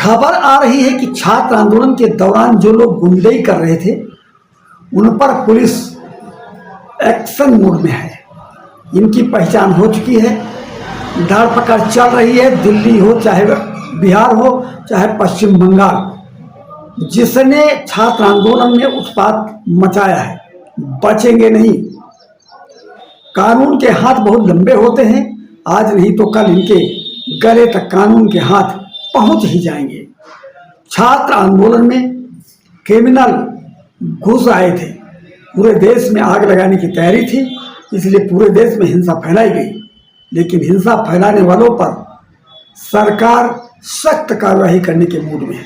खबर आ रही है कि छात्र आंदोलन के दौरान जो लोग गुंडई कर रहे थे उन पर पुलिस एक्शन मोड में है। इनकी पहचान हो चुकी है, धरपकड़ चल रही है। दिल्ली हो चाहे बिहार हो चाहे पश्चिम बंगाल, जिसने छात्र आंदोलन में उत्पात मचाया है बचेंगे नहीं। कानून के हाथ बहुत लंबे होते हैं, आज नहीं तो कल इनके गले तक कानून के हाथ पहुंच ही जाएंगे। छात्र आंदोलन में क्रिमिनल घुस आए थे, पूरे देश में आग लगाने की तैयारी थी, इसलिए पूरे देश में हिंसा फैलाई गई। लेकिन हिंसा फैलाने वालों पर सरकार सख्त कार्रवाई करने के मूड में है।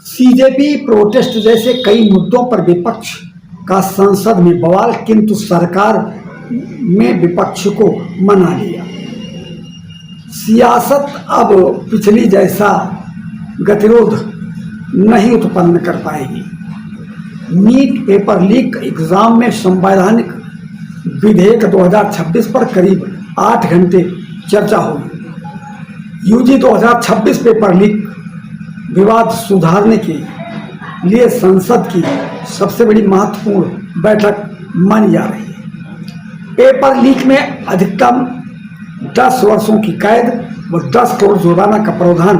सीजेपी प्रोटेस्ट जैसे कई मुद्दों पर विपक्ष का संसद में बवाल, किंतु सरकार में विपक्ष को मना लिया। सियासत अब पिछली जैसा गतिरोध नहीं उत्पन्न कर पाएगी। नीट पेपर लीक एग्जाम में संवैधानिक विधेयक 2026 पर करीब 8 घंटे चर्चा होगी। यूजी 2026 पेपर लीक विवाद सुधारने के लिए संसद की सबसे बड़ी महत्वपूर्ण बैठक मानी जा रही है। पेपर लीक में अधिकतम 10 वर्षों की कैद व 10 करोड़ जुर्माना का प्रावधान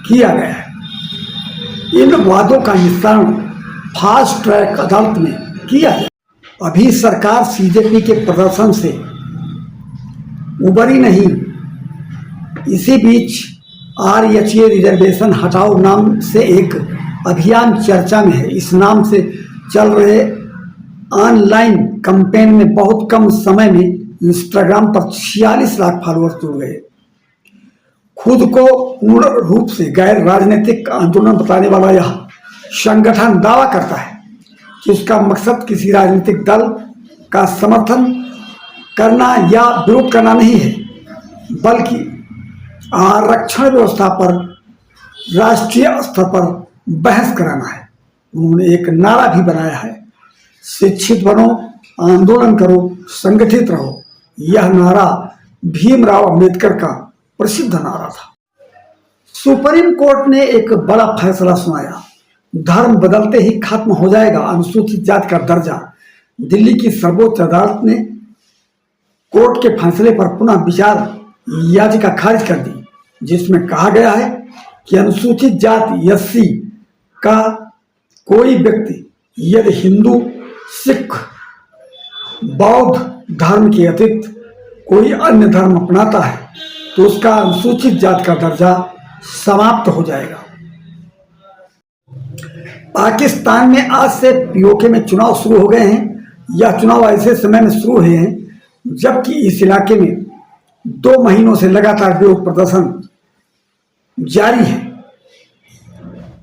किया गया है। इन वादों का निस्तारण फास्ट ट्रैक अदालत में किया जाए। अभी सरकार सीजेपी के प्रदर्शन से उबरी नहीं। इसी बीच आरएचए रिजर्वेशन हटाओ नाम से एक अभियान चर्चा में है। इस नाम से चल रहे ऑनलाइन कैंपेन में बहुत कम समय में इंस्टाग्राम पर 46 लाख फॉलोअर्स जुड़ गए। खुद को पूर्ण रूप से गैर राजनीतिक आंदोलन बताने वाला यह संगठन दावा करता है कि उसका मकसद किसी राजनीतिक दल का समर्थन करना या विरोध करना नहीं है, बल्कि आरक्षण व्यवस्था पर राष्ट्रीय स्तर पर बहस कराना है। उन्होंने एक नारा भी बनाया है, शिक्षित बनो, आंदोलन करो, संगठित रहो। यह नारा भीमराव अंबेडकर का प्रसिद्ध नारा था। सुप्रीम कोर्ट ने एक बड़ा फैसला सुनाया, धर्म बदलते ही खत्म हो जाएगा अनुसूचित जाति का दर्जा। दिल्ली की सर्वोच्च अदालत ने कोर्ट के फैसले पर पुनः विचार याचिका खारिज कर दी, जिसमें कहा गया है कि अनुसूचित जाति एससी का कोई व्यक्ति यदि हिंदू, सिख, बौद्ध धर्म के अतिरिक्त कोई अन्य धर्म अपनाता है तो उसका अनुसूचित जाति का दर्जा समाप्त हो जाएगा। पाकिस्तान में आज से पीओके में चुनाव शुरू हो गए हैं। यह चुनाव ऐसे समय में शुरू हुए हैं जबकि इस इलाके में 2 महीनों से लगातार विरोध प्रदर्शन जारी है।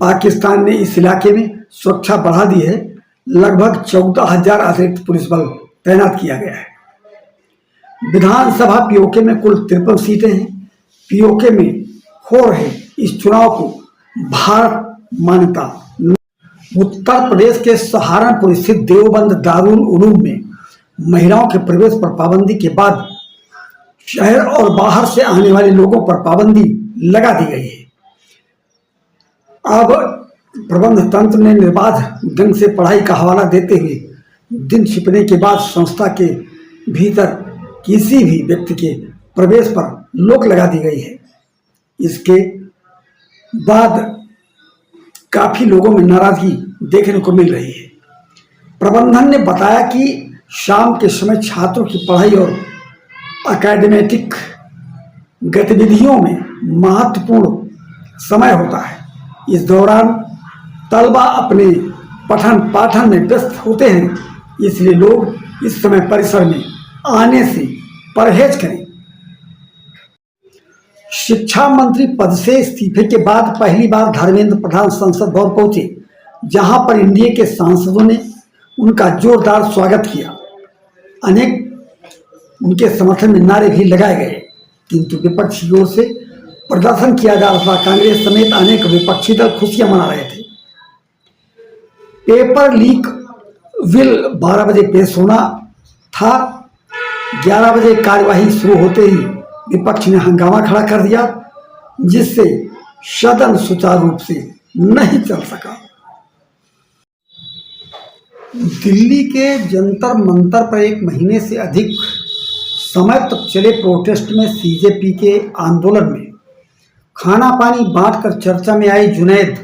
पाकिस्तान ने इस इलाके में सुरक्षा बढ़ा दी है। लगभग 14,000 अतिरिक्त पुलिस बल तैनात किया गया है। विधानसभा पीओके में कुल 53 सीटें हैं। पीओके में हो रहे इस चुनाव को भारत मान्यता। उत्तर प्रदेश के सहारनपुर स्थित देवबंद दारुल उलूम में महिलाओं के प्रवेश पर पाबंदी के बाद शहर और बाहर से आने वाले लोगों पर पाबंदी लगा दी गई है। अब प्रबंध तंत्र ने निर्बाध ढंग से पढ़ाई का हवाला देते हुए दिन छिपने के बाद संस्था के भीतर किसी भी व्यक्ति के प्रवेश पर रोक लगा दी गई है। इसके बाद काफी लोगों में नाराजगी देखने को मिल रही है। प्रबंधन ने बताया कि शाम के समय छात्रों की पढ़ाई और एकेडमेटिक गतिविधियों में महत्वपूर्ण समय होता है। इस दौरान तलबा अपने पठन पाठन में व्यस्त होते हैं, इसलिए लोग इस समय परिसर में आने से परहेज करें। शिक्षा मंत्री पद से इस्तीफे के बाद पहली बार धर्मेंद्र प्रधान संसद भवन पहुंचे, जहां पर एनडीए के सांसदों ने उनका जोरदार स्वागत किया। अनेक उनके समर्थन में नारे भी लगाए गए, किंतु विपक्ष की ओर से प्रदर्शन किया जा रहा था। कांग्रेस समेत अनेक विपक्षी दल खुशियां मना रहे थे। पेपर लीक बिल 12 बजे पेश होना था। 11 बजे कार्यवाही शुरू होते ही विपक्ष ने हंगामा खड़ा कर दिया, जिससे सदन सुचारू रूप से नहीं चल सका। दिल्ली के जंतर मंतर पर 1 महीने से अधिक समय तक चले प्रोटेस्ट में सीजेपी के आंदोलन में खाना पानी बांटकर चर्चा में आई जुनैद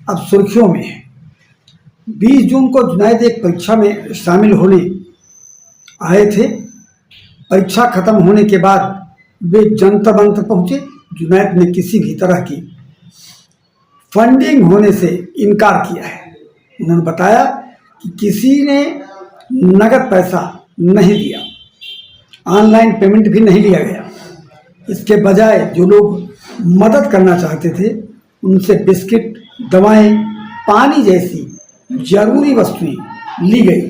अब सुर्खियों में है। 20 जून को जुनैद एक परीक्षा में शामिल होने आए थे। परीक्षा खत्म होने के बाद वे जंतर मंतर पहुंचे। जुनैद ने किसी भी तरह की फंडिंग होने से इनकार किया है। उन्होंने बताया कि किसी ने नगद पैसा नहीं दिया, ऑनलाइन पेमेंट भी नहीं लिया गया। इसके बजाय जो लोग मदद करना चाहते थे उनसे बिस्किट, दवाएं, पानी जैसी जरूरी वस्तुएं ली गई।